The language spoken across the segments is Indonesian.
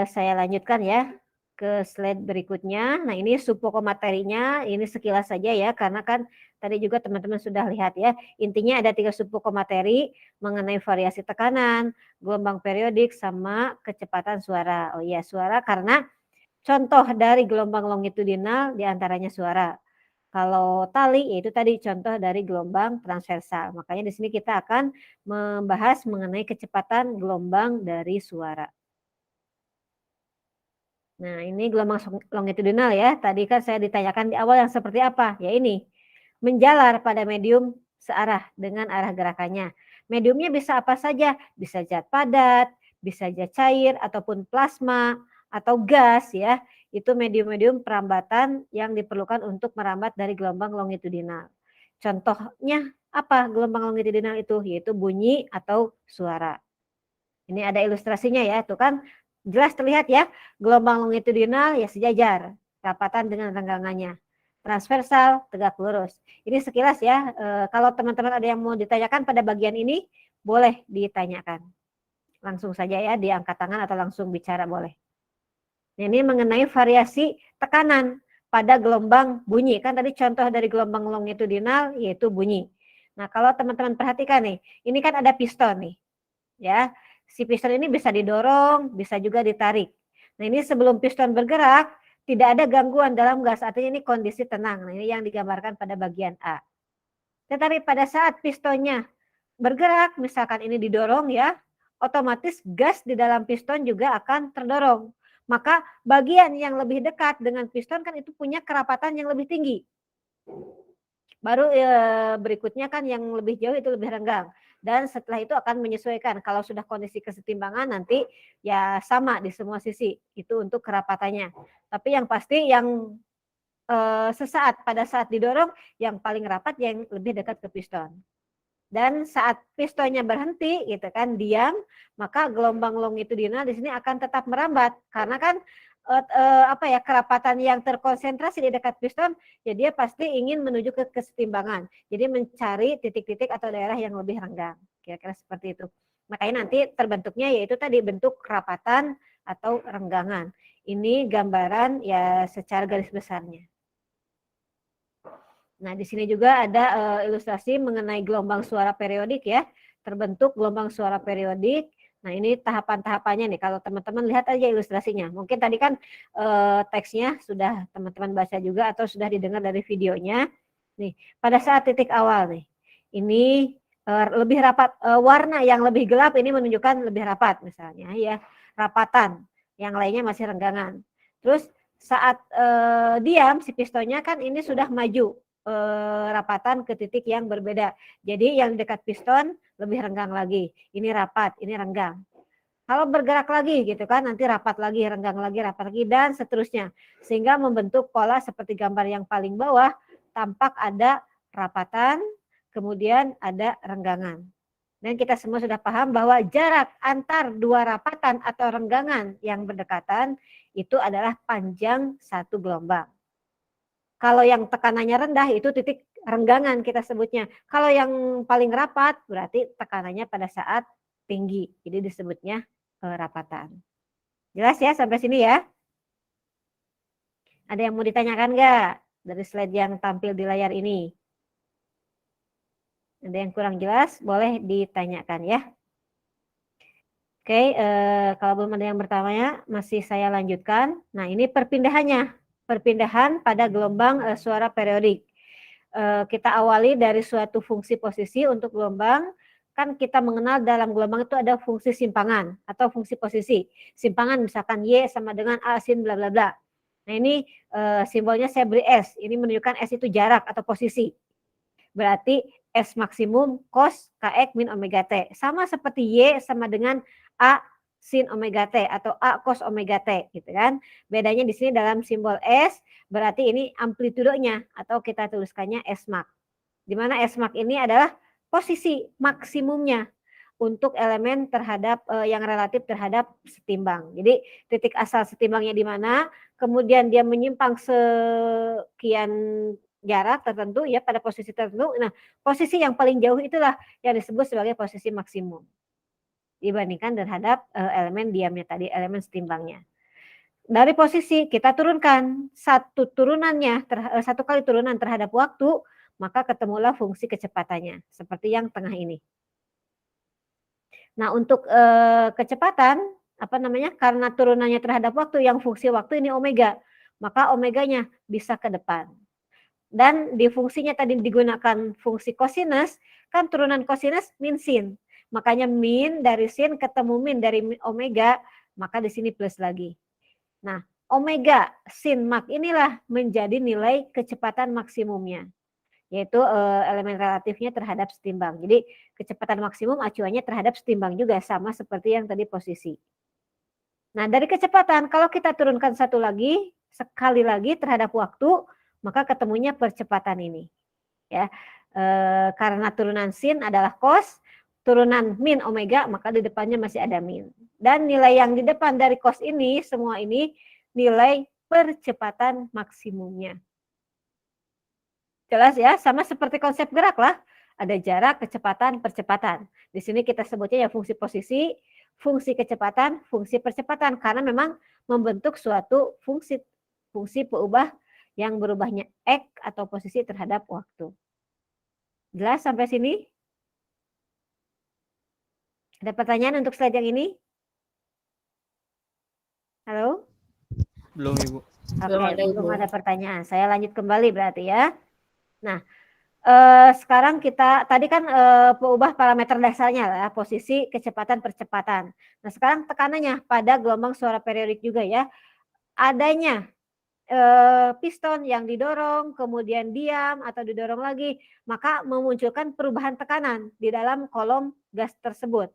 saya lanjutkan ya ke slide berikutnya. Nah, ini subpokok materinya, ini sekilas saja ya, karena kan tadi juga teman-teman sudah lihat ya. Intinya ada 3 subpokok materi mengenai variasi tekanan, gelombang periodik, sama kecepatan suara. Oh iya, suara karena contoh dari gelombang longitudinal diantaranya suara. Kalau tali yaitu tadi contoh dari gelombang transversal. Makanya di sini kita akan membahas mengenai kecepatan gelombang dari suara. Nah, ini gelombang longitudinal ya. Tadi kan saya ditanyakan di awal yang seperti apa? Ya ini, menjalar pada medium searah dengan arah gerakannya. Mediumnya bisa apa saja? Bisa zat padat, bisa zat cair, ataupun plasma, atau gas ya. Itu medium-medium perambatan yang diperlukan untuk merambat dari gelombang longitudinal. Contohnya apa gelombang longitudinal itu? Yaitu bunyi atau suara. Ini ada ilustrasinya ya, tuh kan jelas terlihat ya, gelombang longitudinal ya sejajar, rapatan dengan renggangannya. Transversal, tegak lurus. Ini sekilas ya, kalau teman-teman ada yang mau ditanyakan pada bagian ini, boleh ditanyakan. Langsung saja ya, diangkat tangan atau langsung bicara boleh. Ini mengenai variasi tekanan pada gelombang bunyi. Kan tadi contoh dari gelombang longitudinal yaitu bunyi. Nah, kalau teman-teman perhatikan nih, ini kan ada piston nih. Ya, si piston ini bisa didorong, bisa juga ditarik. Nah, ini sebelum piston bergerak, tidak ada gangguan dalam gas, artinya ini kondisi tenang. Nah, ini yang digambarkan pada bagian A. Tetapi pada saat pistonnya bergerak, misalkan ini didorong ya, otomatis gas di dalam piston juga akan terdorong. Maka bagian yang lebih dekat dengan piston kan itu punya kerapatan yang lebih tinggi. Baru berikutnya kan yang lebih jauh itu lebih renggang. Dan setelah itu akan menyesuaikan. Kalau sudah kondisi kesetimbangan nanti ya sama di semua sisi. Itu untuk kerapatannya. Tapi yang pasti yang sesaat pada saat didorong yang paling rapat yang lebih dekat ke piston. Dan saat pistonnya berhenti gitu kan diam, maka gelombang longitudinal di sini akan tetap merambat karena kan kerapatan yang terkonsentrasi di dekat piston, ya dia pasti ingin menuju ke kesetimbangan. Jadi mencari titik-titik atau daerah yang lebih renggang. Kira-kira seperti itu. Makanya nanti terbentuknya yaitu tadi bentuk kerapatan atau renggangan. Ini gambaran ya secara garis besarnya. Nah, di sini juga ada ilustrasi mengenai gelombang suara periodik ya. Terbentuk gelombang suara periodik. Nah, ini tahapan-tahapannya nih. Kalau teman-teman lihat aja ilustrasinya. Mungkin tadi kan teksnya sudah teman-teman baca juga atau sudah didengar dari videonya. Nih, pada saat titik awal nih. Ini lebih rapat, warna yang lebih gelap ini menunjukkan lebih rapat misalnya ya. Rapatan. Yang lainnya masih renggangan. Terus saat diam si pistonnya kan ini sudah maju rapatan ke titik yang berbeda. Jadi yang dekat piston lebih renggang lagi. Ini rapat, ini renggang. Kalau bergerak lagi gitu kan, nanti rapat lagi, renggang lagi, rapat lagi, dan seterusnya. Sehingga membentuk pola seperti gambar yang paling bawah, tampak ada rapatan, kemudian ada renggangan. Dan kita semua sudah paham bahwa jarak antar dua rapatan atau renggangan yang berdekatan itu adalah panjang satu gelombang. Kalau yang tekanannya rendah itu titik renggangan kita sebutnya. Kalau yang paling rapat berarti tekanannya pada saat tinggi. Jadi disebutnya rapatan. Jelas ya sampai sini ya? Ada yang mau ditanyakan nggak dari slide yang tampil di layar ini? Ada yang kurang jelas boleh ditanyakan ya. Oke, kalau belum ada yang bertanya masih saya lanjutkan. Nah, ini perpindahannya. Perpindahan pada gelombang suara periodik. Kita awali dari suatu fungsi posisi untuk gelombang. Kan kita mengenal dalam gelombang itu ada fungsi simpangan atau fungsi posisi. Simpangan misalkan Y sama dengan A sin bla bla bla. Nah, ini simbolnya saya beri S. Ini menunjukkan S itu jarak atau posisi. Berarti S maksimum cos KX min omega T. Sama seperti Y sama dengan A sin omega T atau A cos omega T gitu kan. Bedanya di sini dalam simbol S berarti ini amplitudenya atau kita tuliskannya S max. Di mana S max ini adalah posisi maksimumnya untuk elemen terhadap yang relatif terhadap setimbang. Jadi titik asal setimbangnya di mana, kemudian dia menyimpang sekian jarak tertentu ya pada posisi tertentu. Nah, posisi yang paling jauh itulah yang disebut sebagai posisi maksimum dibandingkan terhadap elemen diamnya tadi, elemen setimbangnya. dari posisi kita turunkan satu kali turunan terhadap waktu, maka ketemulah fungsi kecepatannya seperti yang tengah ini. Nah, untuk kecepatan karena turunannya terhadap waktu, yang fungsi waktu ini omega, maka omeganya bisa ke depan. Dan di fungsinya tadi digunakan fungsi cosinus, kan turunan cosinus min sin. Makanya min dari sin ketemu min dari omega, maka di sini plus lagi. Nah, omega sin mak inilah menjadi nilai kecepatan maksimumnya, yaitu elemen relatifnya terhadap setimbang. Jadi kecepatan maksimum acuannya terhadap setimbang juga, sama seperti yang tadi posisi. Nah, dari kecepatan kalau kita turunkan sekali lagi terhadap waktu, maka ketemunya percepatan ini. Ya, karena turunan sin adalah cos, turunan min omega, maka di depannya masih ada min. Dan nilai yang di depan dari cos ini, semua ini nilai percepatan maksimumnya. Jelas ya, sama seperti konsep gerak lah. Ada jarak, kecepatan, percepatan. Di sini kita sebutnya ya fungsi posisi, fungsi kecepatan, fungsi percepatan. Karena memang membentuk suatu fungsi peubah yang berubahnya X atau posisi terhadap waktu. Jelas sampai sini? Ada pertanyaan untuk slide yang ini? Halo? Belum, Ibu. Oke, belum ada pertanyaan. Saya lanjut kembali berarti ya. Nah, sekarang kita tadi kan peubah parameter dasarnya lah, posisi, kecepatan, percepatan. Nah, sekarang tekanannya pada gelombang suara periodik juga ya. Adanya piston yang didorong, kemudian diam atau didorong lagi, maka memunculkan perubahan tekanan di dalam kolom gas tersebut.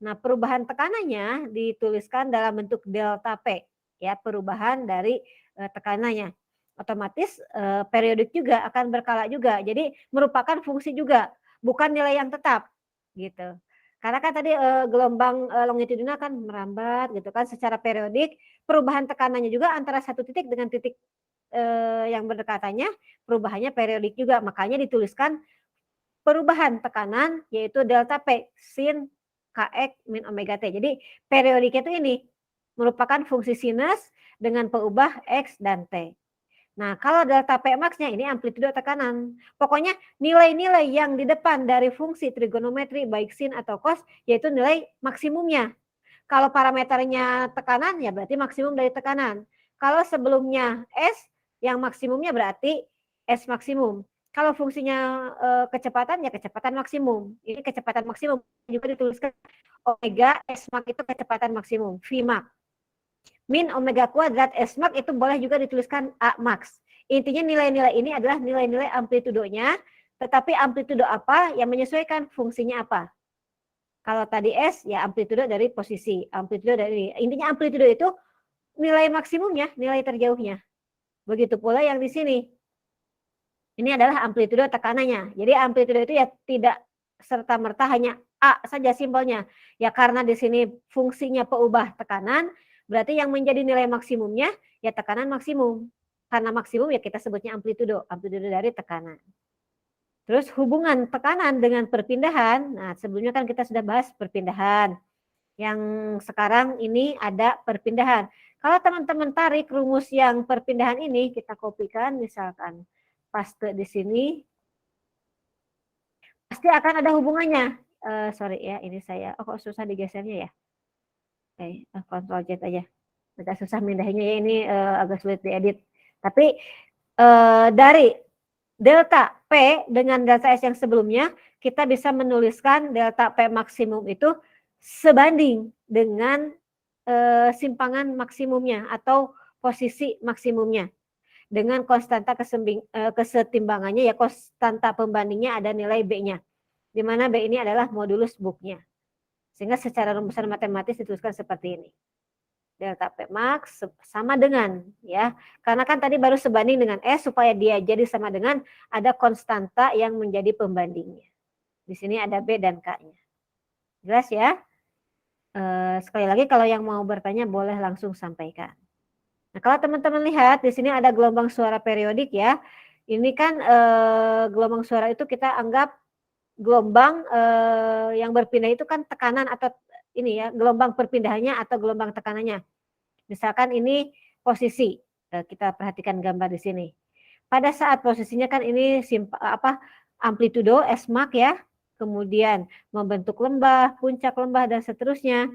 Nah, perubahan tekanannya dituliskan dalam bentuk delta P, ya, perubahan dari tekanannya. Otomatis periodik juga akan berkala juga. Jadi merupakan fungsi juga, bukan nilai yang tetap, gitu. Karena kan tadi gelombang longitudinal kan merambat gitu kan secara periodik, perubahan tekanannya juga antara satu titik dengan titik yang berdekatannya, perubahannya periodik juga. Makanya dituliskan perubahan tekanan yaitu delta P sin Kx min omega T. Jadi periodiknya itu ini merupakan fungsi sinus dengan peubah X dan T. Nah, kalau delta P max-nya ini amplitudo tekanan. Pokoknya nilai-nilai yang di depan dari fungsi trigonometri baik sin atau cos yaitu nilai maksimumnya. Kalau parameternya tekanan ya berarti maksimum dari tekanan. Kalau sebelumnya S yang maksimumnya berarti S maksimum. Kalau fungsinya kecepatan ya kecepatan maksimum. Ini kecepatan maksimum juga dituliskan omega S max itu kecepatan maksimum, V max. Min omega kuadrat S max itu boleh juga dituliskan A max. Intinya nilai-nilai ini adalah nilai-nilai amplitudonya, tetapi amplitudo apa yang menyesuaikan fungsinya apa. Kalau tadi S ya amplitudo dari posisi, amplitudo dari intinya amplitudo itu nilai maksimumnya, nilai terjauhnya. Begitu pula yang di sini. Ini adalah amplitudo tekanannya. Jadi amplitudo itu ya tidak serta-merta hanya A saja simbolnya. Ya karena di sini fungsinya peubah tekanan, berarti yang menjadi nilai maksimumnya ya tekanan maksimum. Karena maksimum ya kita sebutnya amplitudo, amplitudo dari tekanan. Terus hubungan tekanan dengan perpindahan, nah sebelumnya kan kita sudah bahas perpindahan. Yang sekarang ini ada perpindahan. Kalau teman-teman tarik rumus yang perpindahan ini, kita kopikan misalkan paste di sini, pasti akan ada hubungannya. Sorry ya, ini saya, kok susah digesernya ya. Oke, Ctrl Z aja. Agak susah mindahinnya ya, ini agak sulit diedit. Tapi dari delta P dengan delta S yang sebelumnya, kita bisa menuliskan delta P maksimum itu sebanding dengan simpangan maksimumnya atau posisi maksimumnya. Dengan konstanta kesetimbangannya ya konstanta pembandingnya ada nilai B-nya. Di mana B ini adalah modulus Book-nya. Sehingga secara rumusan matematis dituliskan seperti ini. Delta P max sama dengan ya. Karena kan tadi baru sebanding dengan S supaya dia jadi sama dengan ada konstanta yang menjadi pembandingnya. Di sini ada B dan K-nya. Jelas ya? Sekali lagi kalau yang mau bertanya boleh langsung sampaikan. Nah, kalau teman-teman lihat di sini ada gelombang suara periodik ya. Ini kan gelombang suara itu kita anggap gelombang yang berpindah itu kan tekanan atau ini ya, gelombang perpindahannya atau gelombang tekanannya. Misalkan ini posisi. Kita perhatikan gambar di sini. Pada saat posisinya kan ini amplitudo S-Mark ya, kemudian membentuk lembah, puncak lembah dan seterusnya.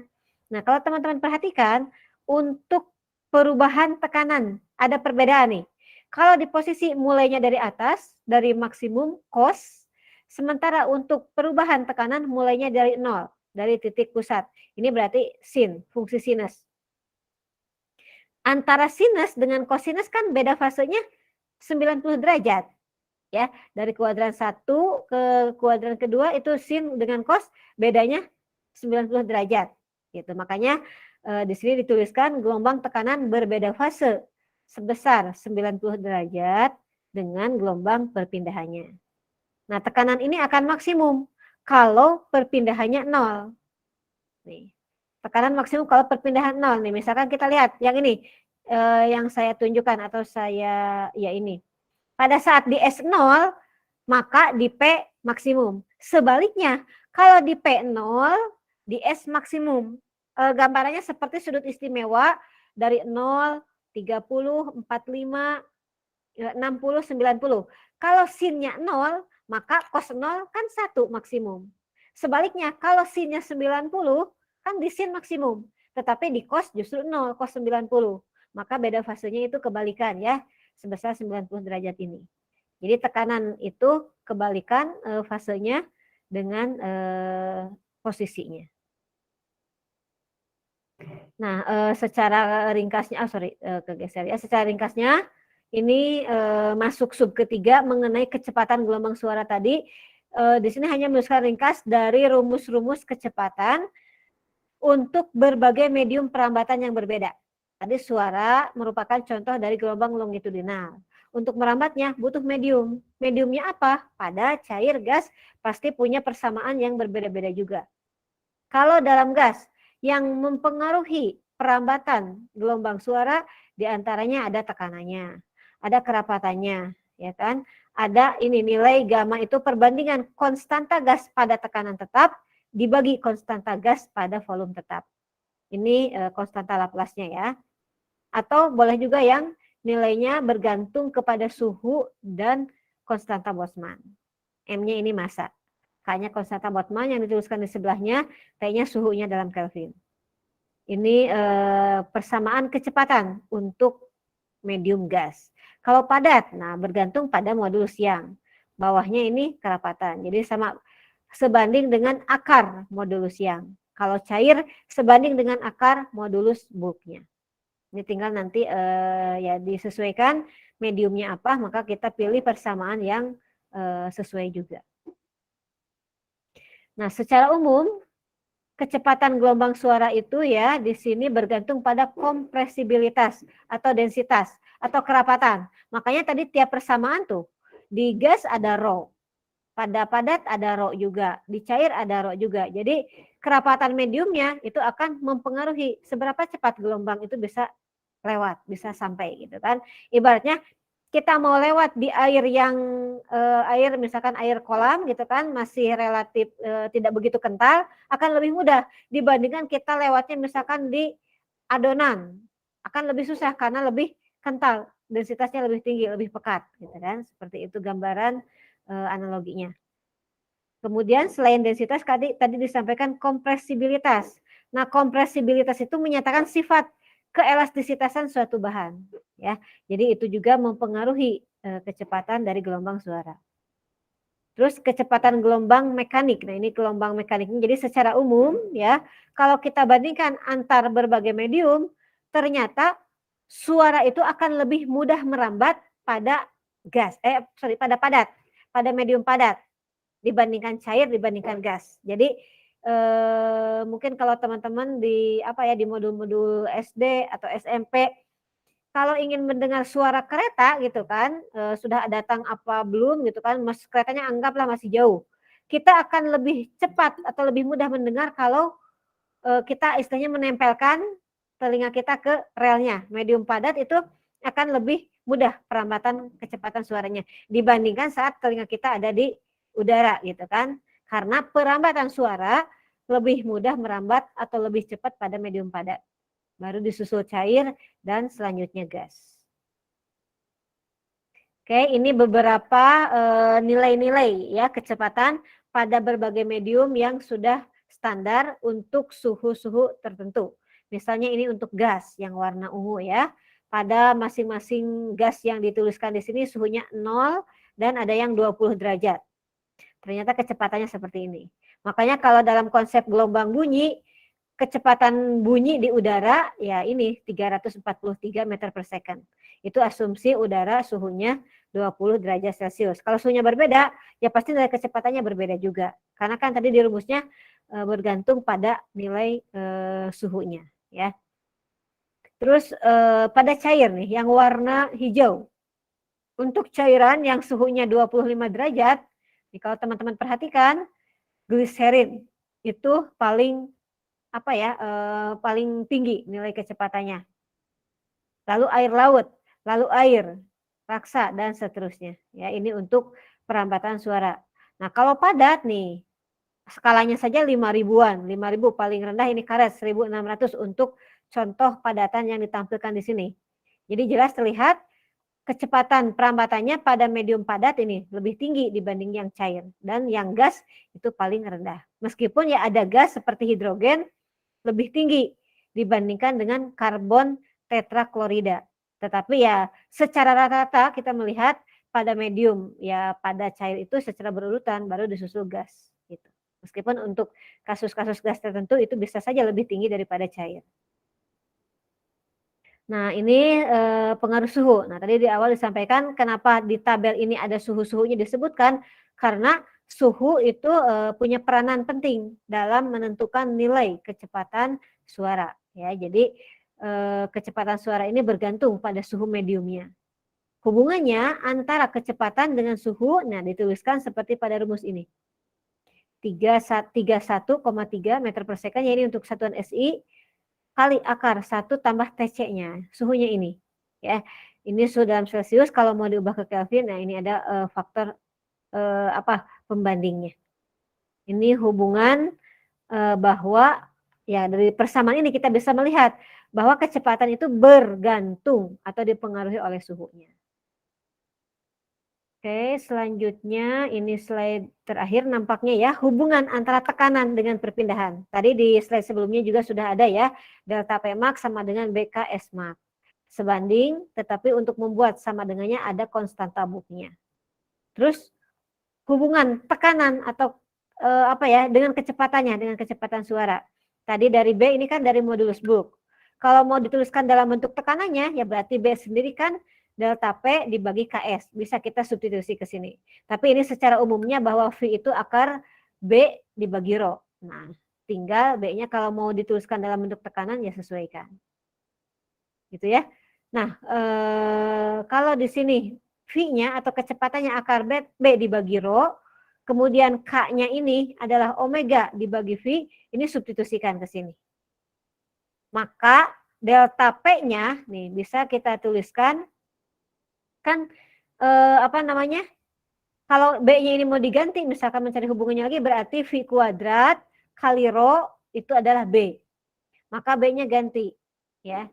Nah, kalau teman-teman perhatikan untuk perubahan tekanan ada perbedaan nih. Kalau di posisi mulainya dari atas, dari maksimum cos, sementara untuk perubahan tekanan mulainya dari nol, dari titik pusat. Ini berarti sin, fungsi sinus. Antara sinus dengan kosinus kan beda fasenya 90 derajat. Ya, dari kuadran 1 ke kuadran kedua itu sin dengan cos bedanya 90 derajat. Gitu. Makanya di sini dituliskan gelombang tekanan berbeda fase sebesar 90 derajat dengan gelombang perpindahannya. Nah, tekanan ini akan maksimum kalau perpindahannya 0. Nih. Tekanan maksimum kalau perpindahan 0 nih. Misalkan kita lihat yang ini yang saya tunjukkan atau saya ya ini. Pada saat di S0 maka di P maksimum. Sebaliknya, kalau di P0 di S maksimum. Gambarannya seperti sudut istimewa dari 0, 30, 45, 60, 90. Kalau sinnya 0, maka cos 0 kan 1 maksimum. Sebaliknya, kalau sinnya 90, kan di sin maksimum. Tetapi di cos justru 0, cos 90. Maka beda fasenya itu kebalikan ya, sebesar 90 derajat ini. Jadi tekanan itu kebalikan fasenya dengan posisinya. Nah, secara ringkasnya, kegeser ya. Secara ringkasnya, ini masuk sub ketiga mengenai kecepatan gelombang suara tadi. Di sini hanya menuliskan ringkas dari rumus-rumus kecepatan untuk berbagai medium perambatan yang berbeda. Tadi suara merupakan contoh dari gelombang longitudinal. Untuk merambatnya butuh medium. Mediumnya apa? Padat, cair, gas pasti punya persamaan yang berbeda-beda juga. Kalau dalam gas yang mempengaruhi perambatan gelombang suara diantaranya ada tekanannya, ada kerapatannya, ya kan? Ada ini nilai gamma itu perbandingan konstanta gas pada tekanan tetap dibagi konstanta gas pada volume tetap. Ini konstanta Laplace-nya ya. Atau boleh juga yang nilainya bergantung kepada suhu dan konstanta Boltzmann. M-nya ini massa. K-nya konstanta Boltzmann yang dituliskan di sebelahnya, T-nya suhunya dalam Kelvin. Ini persamaan kecepatan untuk medium gas. Kalau padat, nah bergantung pada modulus yang. Bawahnya ini kerapatan. Jadi sama sebanding dengan akar modulus yang. Kalau cair sebanding dengan akar modulus bulknya. Ini tinggal nanti ya disesuaikan mediumnya apa, maka kita pilih persamaan yang sesuai juga. Nah, secara umum kecepatan gelombang suara itu ya di sini bergantung pada kompresibilitas atau densitas atau kerapatan. Makanya tadi tiap persamaan tuh di gas ada rho, pada padat ada rho juga, di cair ada rho juga. Jadi kerapatan mediumnya itu akan mempengaruhi seberapa cepat gelombang itu bisa lewat, bisa sampai gitu kan. Ibaratnya kita mau lewat di air yang air misalkan air kolam gitu kan masih relatif tidak begitu kental, akan lebih mudah dibandingkan kita lewatnya misalkan di adonan, akan lebih susah karena lebih kental, densitasnya lebih tinggi, lebih pekat gitu kan. Seperti itu gambaran analoginya. Kemudian selain densitas tadi disampaikan kompresibilitas. Nah, kompresibilitas itu menyatakan sifat keelastisitasan suatu bahan ya. Jadi itu juga mempengaruhi kecepatan dari gelombang suara. Terus kecepatan gelombang mekanik. Nah, ini gelombang mekaniknya. Jadi secara umum ya, kalau kita bandingkan antar berbagai medium, ternyata suara itu akan lebih mudah merambat pada pada padat, pada medium padat dibandingkan cair dibandingkan gas. Jadi mungkin kalau teman-teman di di modul-modul SD atau SMP kalau ingin mendengar suara kereta gitu kan, sudah datang apa belum gitu kan, keretanya anggaplah masih jauh. Kita akan lebih cepat atau lebih mudah mendengar kalau kita istilahnya menempelkan telinga kita ke relnya. Medium padat itu akan lebih mudah perambatan kecepatan suaranya dibandingkan saat telinga kita ada di udara gitu kan. Karena perambatan suara lebih mudah merambat atau lebih cepat pada medium padat. baru disusul cair, dan selanjutnya gas. Oke, ini beberapa nilai-nilai ya kecepatan pada berbagai medium yang sudah standar untuk suhu-suhu tertentu. Misalnya ini untuk gas yang warna ungu ya. Pada masing-masing gas yang dituliskan di sini suhunya 0 dan ada yang 20 derajat. Ternyata kecepatannya seperti ini. Makanya kalau dalam konsep gelombang bunyi, kecepatan bunyi di udara ya ini 343 meter per second. Itu asumsi udara suhunya 20 derajat Celcius. Kalau suhunya berbeda, ya pasti nilai kecepatannya berbeda juga. Karena kan tadi di rumusnya bergantung pada nilai suhunya ya. Terus pada cair nih yang warna hijau. Untuk cairan yang suhunya 25 derajat, nih kalau teman-teman perhatikan, gliserin itu paling paling tinggi nilai kecepatannya. Lalu air laut, lalu air, raksa dan seterusnya. Ya, ini untuk perambatan suara. Nah, kalau padat nih, skalanya saja 5.000-an. 5.000 paling rendah ini karet 1.600 untuk contoh padatan yang ditampilkan di sini. Jadi jelas terlihat kecepatan perambatannya pada medium padat ini lebih tinggi dibanding yang cair. Dan yang gas itu paling rendah. Meskipun ya ada gas seperti hidrogen lebih tinggi dibandingkan dengan karbon tetraklorida. Tetapi ya secara rata-rata kita melihat pada medium ya pada cair itu secara berurutan baru disusul gas gitu. Meskipun untuk kasus-kasus gas tertentu itu bisa saja lebih tinggi daripada cair. Nah, ini pengaruh suhu. Nah, tadi di awal disampaikan kenapa di tabel ini ada suhu-suhunya disebutkan karena suhu itu punya peranan penting dalam menentukan nilai kecepatan suara ya. Jadi kecepatan suara ini bergantung pada suhu mediumnya. Hubungannya antara kecepatan dengan suhu, nah dituliskan seperti pada rumus ini. 31,3 meter per second, ya ini untuk satuan SI, kali akar 1 tambah TC-nya, suhunya ini. Ya, ini suhu dalam Celcius, kalau mau diubah ke Kelvin, nah ini ada faktor pembandingnya. Ini hubungan bahwa ya dari persamaan ini kita bisa melihat bahwa kecepatan itu bergantung atau dipengaruhi oleh suhunya. Oke, selanjutnya ini slide terakhir nampaknya ya, hubungan antara tekanan dengan perpindahan. Tadi di slide sebelumnya juga sudah ada ya, delta Pmax sama dengan BK Smax. Sebanding, tetapi untuk membuat sama dengannya ada konstanta Boole-nya. Terus hubungan tekanan atau dengan kecepatannya, dengan kecepatan suara. Tadi dari B ini kan dari modulus Boole. Kalau mau dituliskan dalam bentuk tekanannya, ya berarti B sendiri kan delta P dibagi KS. Bisa kita substitusi ke sini. Tapi ini secara umumnya bahwa V itu akar B dibagi rho. Nah, tinggal B-nya kalau mau dituliskan dalam bentuk tekanan ya sesuaikan. Gitu ya. Nah, kalau di sini V-nya atau kecepatannya akar B dibagi rho, kemudian K-nya ini adalah omega dibagi V, ini substitusikan ke sini. Maka delta P-nya nih bisa kita tuliskan kan kalau B-nya ini mau diganti misalkan mencari hubungannya lagi berarti V kuadrat kali rho itu adalah B. Maka B-nya ganti ya.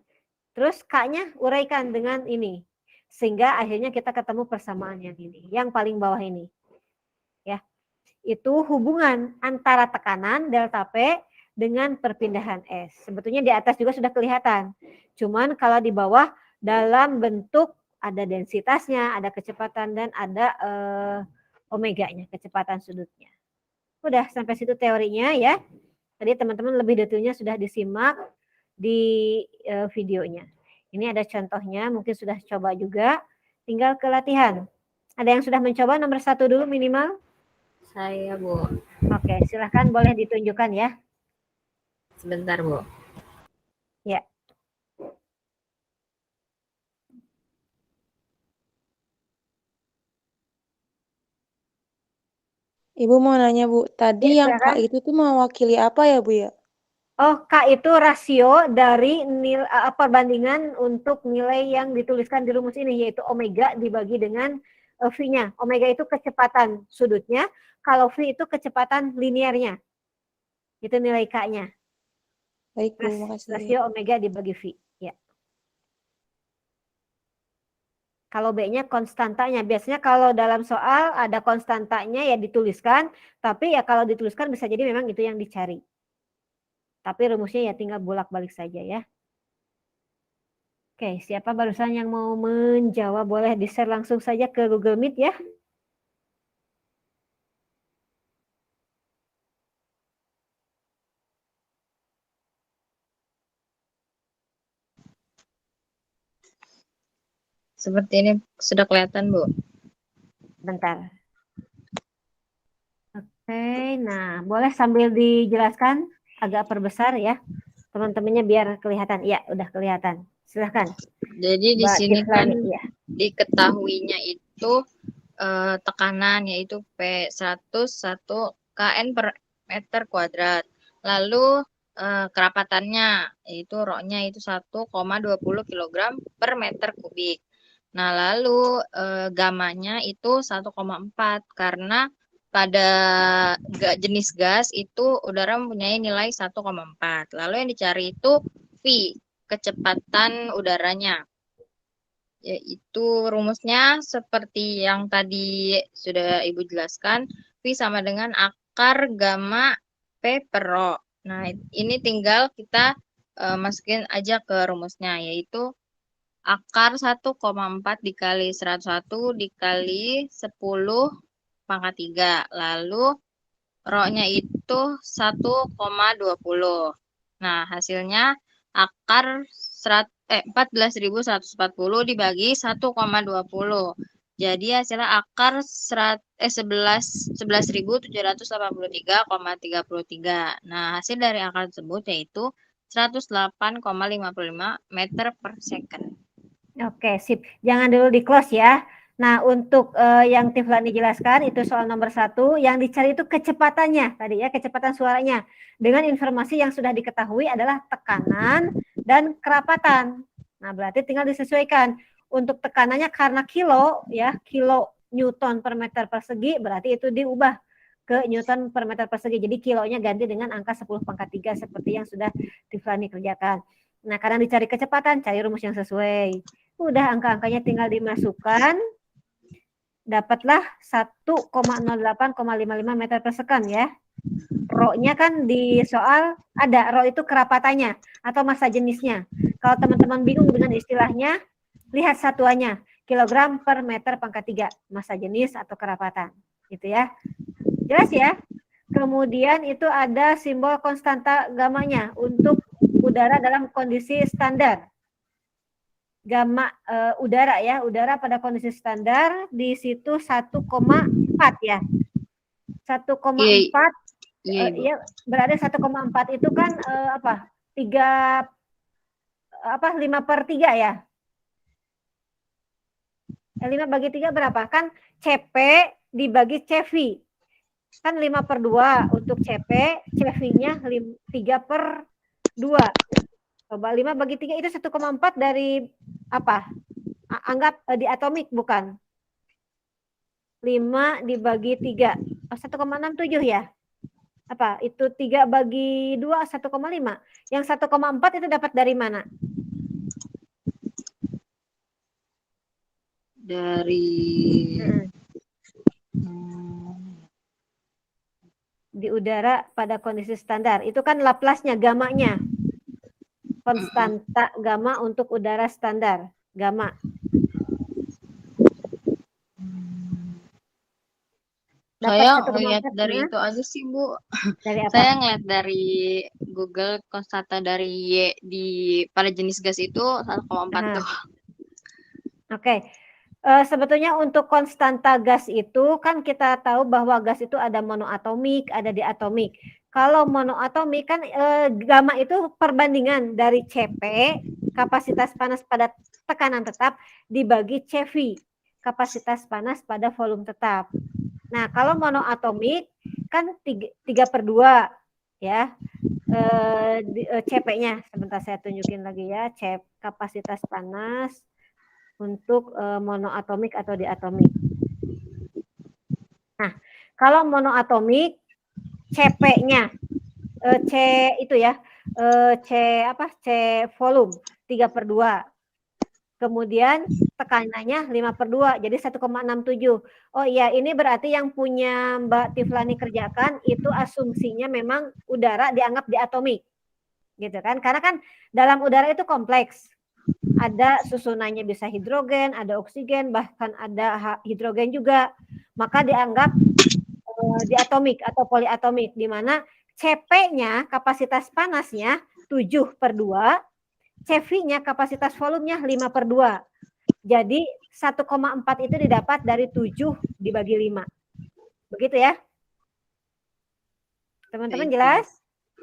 Terus K-nya uraikan dengan ini. Sehingga akhirnya kita ketemu persamaan yang ini, yang paling bawah ini. Ya. Itu hubungan antara tekanan delta P dengan perpindahan S. Sebetulnya di atas juga sudah kelihatan. Cuman kalau di bawah dalam bentuk ada densitasnya, ada kecepatan dan ada omeganya, kecepatan sudutnya. Udah sampai situ teorinya ya. Tadi teman-teman lebih detailnya sudah disimak di videonya. Ini ada contohnya, mungkin sudah coba juga. Tinggal ke latihan. Ada yang sudah mencoba nomor 1 dulu minimal? Saya, Bu. Oke, silahkan boleh ditunjukkan ya. Sebentar, Bu. Ya. Ibu mau nanya, Bu. Tadi Ya, yang K itu tuh mewakili apa ya, Bu ya? Oh, K itu rasio dari perbandingan untuk nilai yang dituliskan di rumus ini, yaitu omega dibagi dengan V-nya. Omega itu kecepatan sudutnya, kalau V itu kecepatan linearnya. Itu nilai K-nya. Baik Bu, makasih. Rasio omega dibagi V. Ya. Kalau B-nya konstantanya, biasanya kalau dalam soal ada konstantanya ya dituliskan, tapi ya kalau dituliskan bisa jadi memang itu yang dicari. Tapi rumusnya ya tinggal bolak-balik saja ya. Oke, siapa barusan yang mau menjawab boleh di-share langsung saja ke Google Meet ya. Seperti ini sudah kelihatan, Bu. Bentar. Oke, nah boleh sambil dijelaskan agak perbesar ya. Teman-temannya biar kelihatan. Iya, udah kelihatan. Silahkan. Jadi di Mbak sini kan Kiflani, ya. diketahuinya itu tekanan yaitu P100 1 kN per meter kuadrat. Lalu kerapatannya yaitu rho-nya itu 1,20 kg per meter kubik. Nah, lalu gamanya itu 1,4 karena pada jenis gas itu udara mempunyai nilai 1,4. Lalu yang dicari itu V, kecepatan udaranya. Yaitu rumusnya seperti yang tadi sudah Ibu jelaskan, V sama dengan akar gamma P per rho. Nah, ini tinggal kita masukin aja ke rumusnya, yaitu akar 1,4 dikali 101 dikali 10 pangkat 3. Lalu rho-nya itu 1,20. Nah, hasilnya akar 14.140 dibagi 1,20. Jadi hasilnya akar 11.783,33. Nah, hasil dari akar tersebut yaitu 108,55 meter per second. Oke, sip. Jangan dulu di close ya. Nah, untuk yang Tiflani jelaskan itu soal nomor 1, yang dicari itu kecepatannya tadi ya, kecepatan suaranya. Dengan informasi yang sudah diketahui adalah tekanan dan kerapatan. Nah, berarti tinggal disesuaikan. Untuk tekanannya karena kilo ya, kilo Newton per meter persegi, berarti itu diubah ke Newton per meter persegi. Jadi kilonya ganti dengan angka 10 pangkat 3 seperti yang sudah Tiflani kerjakan. Nah, kadang dicari kecepatan, cari rumus yang sesuai. Udah angka-angkanya tinggal dimasukkan, dapatlah 1,08,55 meter per second ya. Rho-nya kan di soal ada, rho itu kerapatannya atau massa jenisnya. Kalau teman-teman bingung dengan istilahnya, lihat satuannya, kilogram per meter pangkat 3, massa jenis atau kerapatan. Gitu ya. Jelas ya? Kemudian itu ada simbol konstanta gamanya untuk udara dalam kondisi standar. Gamma udara ya, udara pada kondisi standar di situ 1,4 ya. 1,4 ya, berada 1,4 itu kan 5/3 ya. 5/3 berapa? Kan CP dibagi CV. Kan 5/2 untuk CP, CV-nya 3/2. Coba 5/3 itu 1,4 dari apa? Anggap di atomik bukan? 5 dibagi 3. 1,67 ya? Apa? Itu 3 bagi 2, 1,5. Yang 1,4 itu dapat dari mana? Dari di udara pada kondisi standar. Itu kan Laplace-nya, gamanya. Konstanta gamma untuk udara standar. Gamma. Saya ngeliat dari itu aja sih, Bu. Dari apa? Saya ngeliat dari Google konstanta dari Y di pada jenis gas itu 1,4 tuh. Oke. Sebetulnya untuk konstanta gas itu kan kita tahu bahwa gas itu ada monoatomik, ada diatomik. Kalau monoatomik kan gamma itu perbandingan dari CP, kapasitas panas pada tekanan tetap, dibagi CV, kapasitas panas pada volume tetap. Nah, kalau monoatomik kan 3/2 ya. CP-nya sebentar saya tunjukin lagi ya, kapasitas panas untuk monoatomik atau diatomik. Nah, kalau monoatomik CP-nya C itu ya, C volume 3/2. Kemudian tekanannya 5/2, jadi 1,67. Oh iya, ini berarti yang punya Mbak Tiflani kerjakan itu asumsinya memang udara dianggap diatomik. Gitu kan? Karena kan dalam udara itu kompleks. Ada susunannya bisa hidrogen, ada oksigen, bahkan ada hidrogen juga. Maka dianggap diatomik atau poliatomik, di mana Cp-nya kapasitas panasnya 7/2, Cv-nya kapasitas volumenya 5/2. Jadi 1,4 itu didapat dari 7 dibagi 5. Begitu ya. Teman-teman jelas?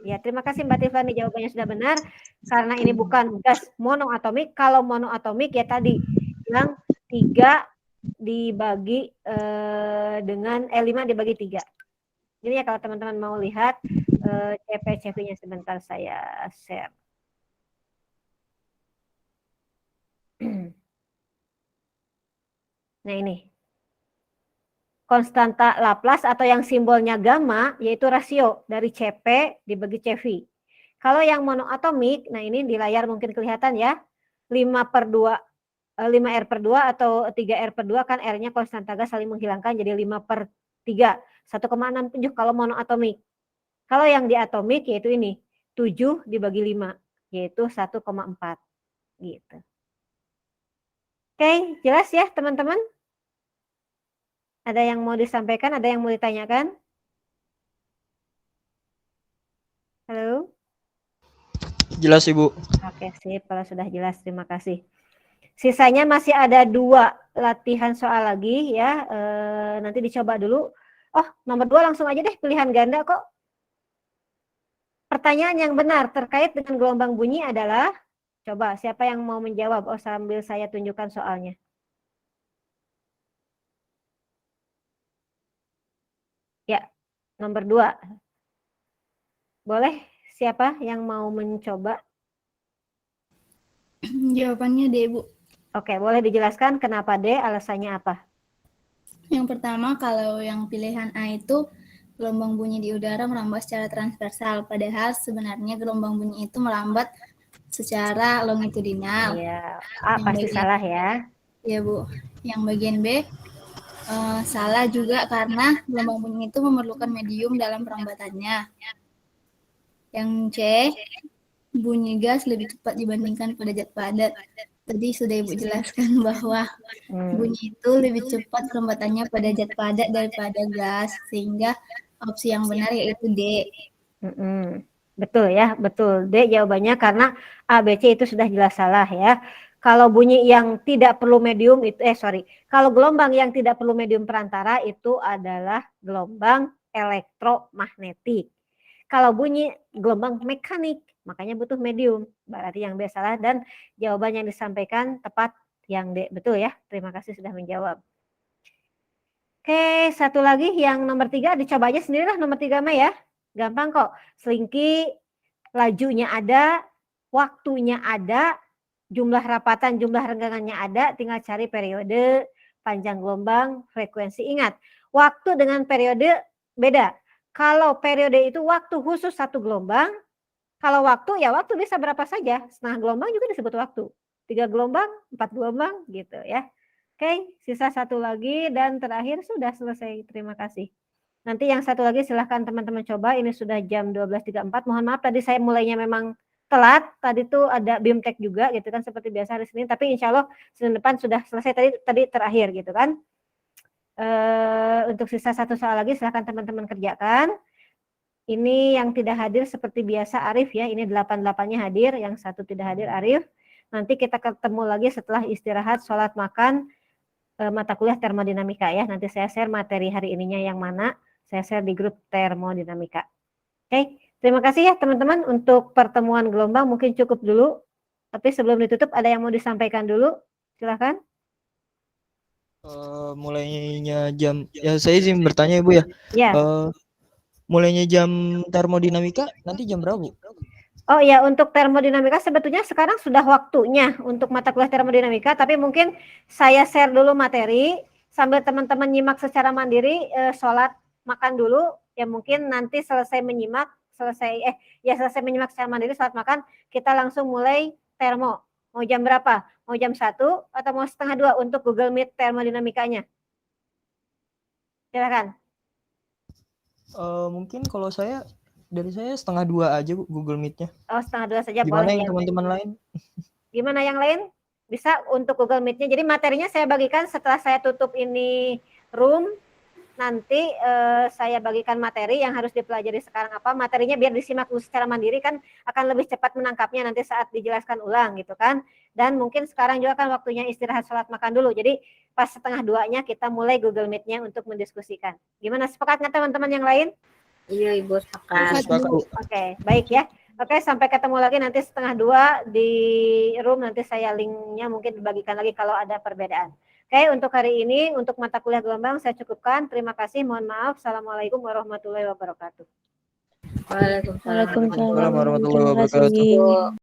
Ya, terima kasih Mbak Tiflani, jawabannya sudah benar. Karena ini bukan gas monoatomik. Kalau monoatomik ya tadi yang 3 dibagi dengan 5 dibagi 3. Jadi ya kalau teman-teman mau lihat CV-nya sebentar saya share. Nah ini. Konstanta Laplace atau yang simbolnya gamma yaitu rasio dari Cp dibagi Cv. Kalau yang monoatomik, nah ini di layar mungkin kelihatan ya, 5/2, 5R/2 atau 3R/2 kan R-nya konstanta gas saling menghilangkan jadi 5/3, 1,67 kalau monoatomik. Kalau yang diatomik yaitu ini, 7 dibagi 5, yaitu 1,4 gitu. Oke, jelas ya teman-teman? Ada yang mau disampaikan, ada yang mau ditanyakan? Halo? Jelas Ibu. Oke, sip. Kalau sudah jelas, terima kasih. Sisanya masih ada 2 latihan soal lagi ya. Nanti dicoba dulu. Oh, nomor 2 langsung aja deh, pilihan ganda kok. Pertanyaan yang benar terkait dengan gelombang bunyi adalah, coba siapa yang mau menjawab? Oh, sambil saya tunjukkan soalnya. Ya, nomor 2. Boleh siapa yang mau mencoba? Jawabannya D, Bu. Oke, boleh dijelaskan kenapa D, alasannya apa? Yang pertama, kalau yang pilihan A itu gelombang bunyi di udara melambat secara transversal, padahal sebenarnya gelombang bunyi itu melambat secara longitudinal. Iya, A Yang pasti bagian- salah ya. Ya, Bu. Yang bagian B, salah juga karena gelombang bunyi itu memerlukan medium dalam perambatannya. Yang C, bunyi gas lebih cepat dibandingkan pada zat padat. Tadi sudah Ibu jelaskan bahwa bunyi itu lebih cepat perambatannya pada zat padat daripada gas, sehingga opsi yang benar yaitu D. Betul ya, betul. D jawabannya karena A, B, C itu sudah jelas salah ya. Kalau bunyi yang tidak perlu medium itu, kalau gelombang yang tidak perlu medium perantara itu adalah gelombang elektromagnetik. Kalau bunyi gelombang mekanik, makanya butuh medium. Berarti yang B salah dan jawaban yang disampaikan tepat yang D. Betul ya, terima kasih sudah menjawab. Oke, satu lagi yang nomor 3, dicoba aja sendirilah nomor 3 mah ya. Gampang kok, selingki, lajunya ada, waktunya ada, jumlah rapatan, jumlah renggangannya ada, tinggal cari periode, panjang gelombang, frekuensi. Ingat, waktu dengan periode beda. Kalau periode itu waktu khusus 1 gelombang, kalau waktu ya waktu bisa berapa saja, setengah gelombang juga disebut waktu. 3 gelombang, 4 gelombang gitu ya. Oke, sisa 1 lagi dan terakhir sudah selesai. Terima kasih. Nanti yang 1 lagi silahkan teman-teman coba. Ini sudah jam 12.34. Mohon maaf tadi saya mulainya memang telat. Tadi tuh ada BIMTEK juga gitu kan seperti biasa hari Senin. Tapi insya Allah Senin depan sudah selesai tadi terakhir gitu kan. Untuk sisa 1 soal lagi silahkan teman-teman kerjakan. Ini yang tidak hadir seperti biasa Arif ya. Ini 8-8-nya hadir. Yang 1 tidak hadir Arif. Nanti kita ketemu lagi setelah istirahat, sholat, makan, mata kuliah termodinamika ya. Nanti saya share materi hari ininya yang mana. Saya share di grup termodinamika. Oke, terima kasih ya teman-teman untuk pertemuan gelombang. Mungkin cukup dulu. Tapi sebelum ditutup ada yang mau disampaikan dulu? Silahkan. Mulainya jam, ya saya izin bertanya Ibu ya. Ya. Mulainya jam termodinamika nanti jam berapa Bu? Oh ya, untuk termodinamika sebetulnya sekarang sudah waktunya untuk mata kuliah termodinamika, tapi mungkin saya share dulu materi sambil teman-teman nyimak secara mandiri, sholat, makan dulu, ya mungkin nanti selesai menyimak selesai menyimak secara mandiri saat makan, kita langsung mulai termo. Mau jam berapa? Mau jam 1 atau mau setengah 2 untuk Google Meet termodinamikanya? Silakan. Mungkin kalau dari saya setengah 2 aja Bu, Google Meet-nya. Oh, setengah 2 saja Gimana boleh yang ya. teman-teman lain? Gimana yang lain? Bisa untuk Google Meet-nya. Jadi materinya saya bagikan setelah saya tutup ini room. Nanti saya bagikan materi yang harus dipelajari sekarang apa. Materinya biar disimak secara mandiri kan akan lebih cepat menangkapnya nanti saat dijelaskan ulang gitu kan. Dan mungkin sekarang juga kan waktunya istirahat sholat makan dulu. Jadi pas setengah 2-nya kita mulai Google Meet-nya untuk mendiskusikan. Gimana, sepakat nggak teman-teman yang lain? Iya, Ibu, sepakat. Sepakat, Bu. Oke, baik ya. Oke, sampai ketemu lagi nanti setengah 2 di room. Nanti saya linknya mungkin dibagikan lagi kalau ada perbedaan. Oke, untuk hari ini, untuk mata kuliah gelombang saya cukupkan. Terima kasih, mohon maaf. Assalamualaikum warahmatullahi wabarakatuh. Waalaikumsalam. Waalaikumsalam Waalaikumsalam warahmatullahi terima wabarakatuh. kasih.